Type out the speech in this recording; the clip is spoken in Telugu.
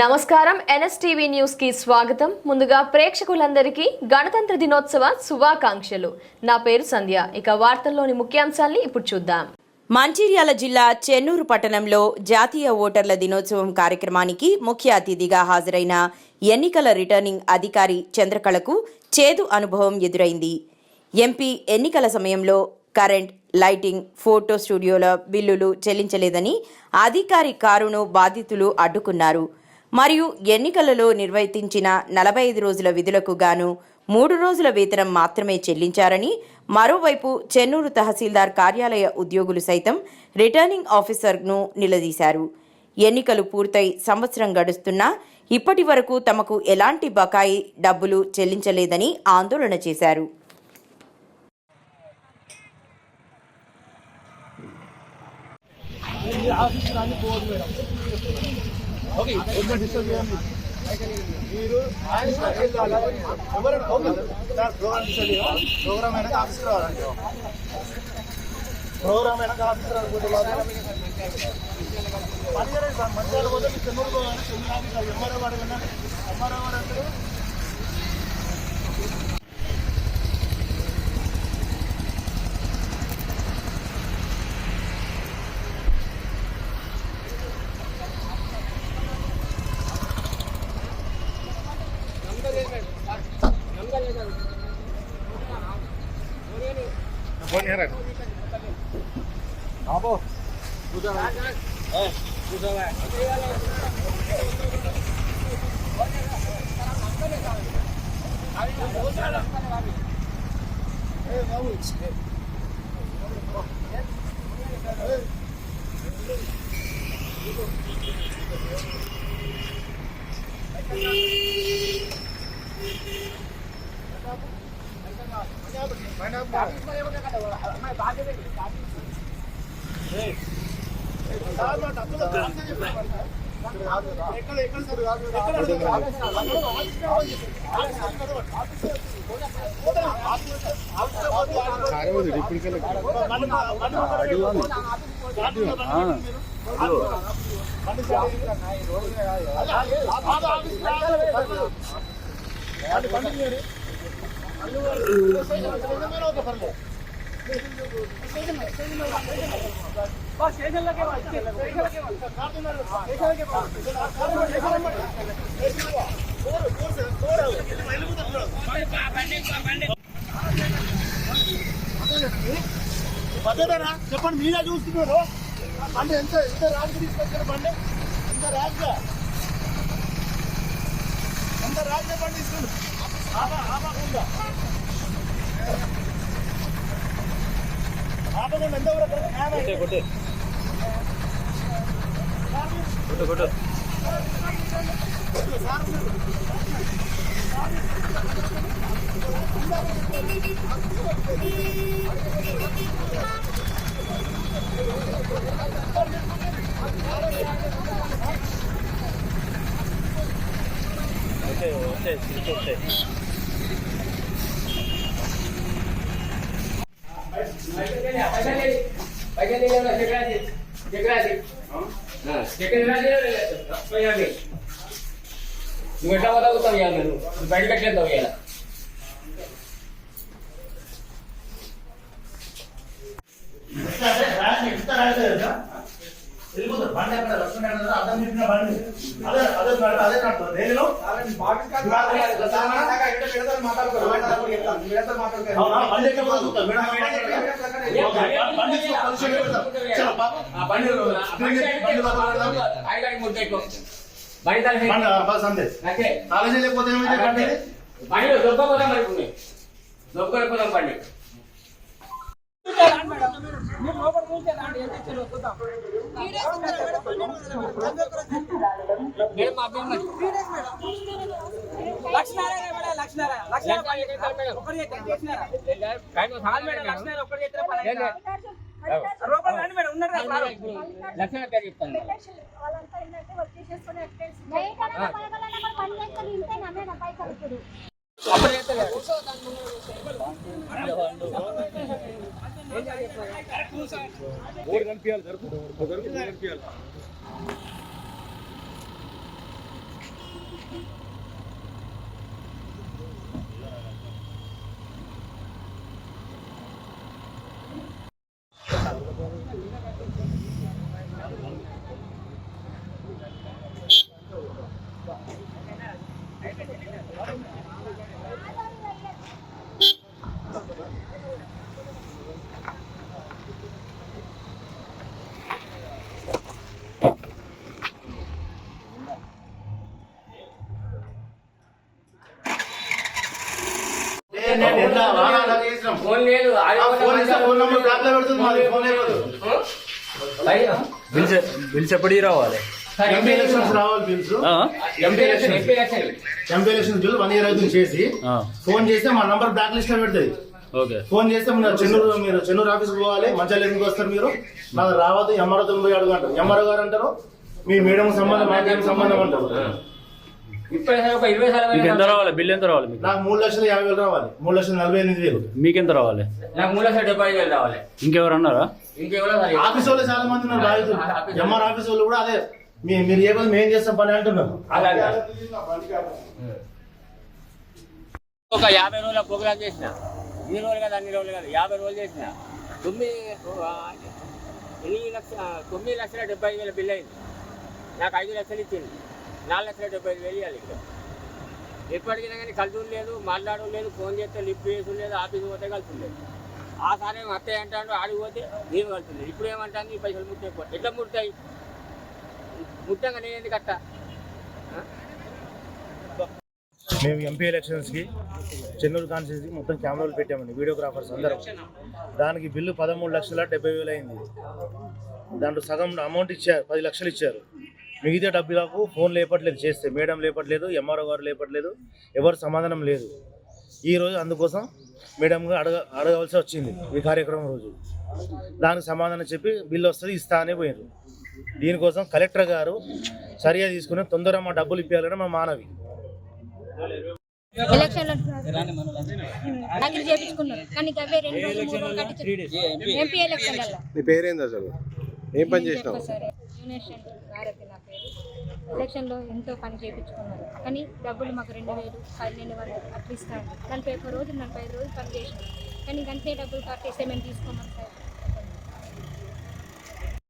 నమస్కారం ఎన్ఎస్టీవీ న్యూస్ కి స్వాగతం. ముందుగా ప్రేక్షకులందరికీ గణతంత్ర దినోత్సవ శుభాకాంక్షలు. నా పేరు సంధ్య. ఇక వార్తల్లోని ముఖ్యాంశాల్ని ఇప్పుడు చూద్దాం. మంచిర్యాల జిల్లా చెన్నూరు పట్టణంలో జాతీయ ఓటర్ల దినోత్సవం కార్యక్రమానికి ముఖ్య అతిథిగా హాజరైన ఎన్నికల రిటర్నింగ్ అధికారి చంద్రకళకు చేదు అనుభవం ఎదురైంది. ఎంపీ ఎన్నికల సమయంలో కరెంట్, లైటింగ్, ఫోటో స్టూడియోల బిల్లులు చెల్లించలేదని అధికారి కారును బాధితులు అడ్డుకున్నారు. మరియు ఎన్నికలలో నిర్వర్తించిన 45 రోజుల విధులకు గాను 3 రోజుల వేతనం మాత్రమే చెల్లించారని, మరోవైపు చెన్నూరు తహసీల్దార్ కార్యాలయ ఉద్యోగులు సైతం రిటర్నింగ్ ఆఫీసర్ను నిలదీశారు. ఎన్నికలు పూర్తయి సంవత్సరం గడుస్తున్నా ఇప్పటి వరకు తమకు ఎలాంటి బకాయి డబ్బులు చెల్లించలేదని ఆందోళన చేశారు. ఓకే ప్రోగ్రామ్ డిస్కస్ చేయండి. మీరు ప్రోగ్రామ్ అయినా ఆఫీస్కి రావాలండి. ప్రోగ్రామ్ అయినా ఆఫీస్కి రాకపోతే పని చేయండి సార్. మంచిగా పోతే మీరు చెన్నూరు పోవాలి. చెన్నూరు ఆఫీస్ ఎంఆర్ఓ వాడు విన్నాను. ఎంఆర్ఓ వాడు అంటారు బాబు చెప్పండి. మీరే చూస్తున్నారు బండి ఎంత ఎంత రాజు తీసుకొచ్చారు. బండి ఎంత రాజుగా బండి తీసుకుంది. ఆపకుండా ఎంత నువ్వు ఎట్లా బతుకుతావు ఇవాళ? నువ్వు బయట కట్టలేస్తావు ఇవాళ. వెళ్ళిపోతారు. బండి అక్కడ లక్ష్మణ అర్థం చెప్పిన బండి అదే అదే అదే నడుతుంది. నేను కాలేజీ లేకపోతే బండిలో దొబ్బపోతాం మరి దొబ్బకపోతాం బండి. ఓడి కనిపించాలి, జరుపుతుంది కనిపించాలి. నేను ఎంత వాహనాలు చేసినాం. ఫోన్ లేదు ఫోన్ ఇస్తే ఫోన్ నంబర్ బ్లాక్ లో పెడుతుంది, మాది ఫోన్ లేదు. బిల్స్ ఎప్పటికి రావాలి? ఎంపీ ఎలక్షన్స్ రావాలి bills. MP elections bill 1 year అవుతుంది చేసి. ఫోన్ చేస్తే మా నంబర్ బ్లాక్ లిస్ట్ లో పెడుతుంది. ఓకే. ఫోన్ చేస్తే మీరు చెన్నూరు ఆఫీస్కి పోవాలి. మంచిగా ఎందుకు వస్తారు మీరు? నాకు రావద్దు, ఎంఆర్ఓ 90 అడుగుంటారు. ఎంఆర్ఓ గారు అంటారు మీ మేడం సంబంధం, మాకేం సంబంధం అంటారు. మీకు ఎంత రావాలి? బిల్ ఎంత రావాలి మీకు? నాకు 3,50,000 రావాలి. 3,48,000. మీకెంత రావాలి? నాకు 3,75,000 రావాలి. ఇంకెవరు అన్నారా? ఇంకెవరో ఆఫీస్ వాళ్ళు చాలా మంది ఉన్నారు బాధితులు. ఎంఆర్ ఆఫీస్ వాళ్ళు కూడా అదే మీరు ఏ పని మేము చేస్తాం పని అంటున్నారు. ఒక 50 రోజుల ప్రోగ్రామ్ చేసిన. ఇన్ని రోజులు కదా, అన్ని రోజులు కదా, 50 రోజులు చేసిన. 9,70,000 బిల్ అయింది. నాకు 5 లక్షలు ఇచ్చింది. 4,75,000 ఇవ్వాలి. ఇంకా ఎప్పటికైనా కానీ కలిసి లేదు, మాట్లాడడం లేదు, ఫోన్ చేస్తే లిఫ్ట్ చేసి లేదు, ఆఫీస్కి పోతే కలిసి లేదు. ఆ సార్ ఏమో అత్తయ్య అంటాడు, ఆడికి పోతే నేను కలిసి లేదు. ఇప్పుడు ఏమంటాను, ఈ పైసలు ముట్టాయి. ఎట్లా ముడతాయి? ముట్టంగా నేను ఎందుకు అట్ట? మేము ఎంపీ ఎలక్షన్స్కి చెన్నూరు కాన్స్టిట్యూన్సీకి మొత్తం కెమెరాలు పెట్టామండి, వీడియోగ్రాఫర్స్ అందరం. దానికి బిల్లు 13,70,000 అయింది. దాంట్లో సగం అమౌంట్ ఇచ్చారు, 10 లక్షలు ఇచ్చారు. మిగతా డబ్బులకు ఫోన్ లేపట్లేదు, చేస్తే మేడం లేపట్లేదు, ఎంఆర్ఓ గారు లేపట్లేదు, ఎవరు సమాధానం లేదు. ఈరోజు అందుకోసం మేడం అడగవలసి వచ్చింది ఈ కార్యక్రమం రోజు. దానికి సమాధానం చెప్పి బిల్లు వస్తుంది ఇస్తా అని పోయారు. దీనికోసం కలెక్టర్ గారు చర్య తీసుకుని తొందరగా మా డబ్బులు ఇప్పించాలని మా మానవి. ఎలక్షన్లో నకిలీ చేపించుకున్నారు కానీ అవే 2 రోజులు 3 రోజులు కట్టించారు. ఎంపీ ఎలక్షన్లలో నీ పేరేంది అసలు? ఏం పని చేసినావు? యూనివర్సిటీ భారతి నా పేరు. ఎలక్షన్లో ఎంతో పని చేయించుకున్నారు కానీ డబ్బులు మాకు 2,000, 1,200 అట్లా ఇస్తాను. 41 రోజులు 45 రోజులు పని చేసినాం కానీ అంతే డబ్బులు కట్టేస్తే మేము తీసుకోమని సార్.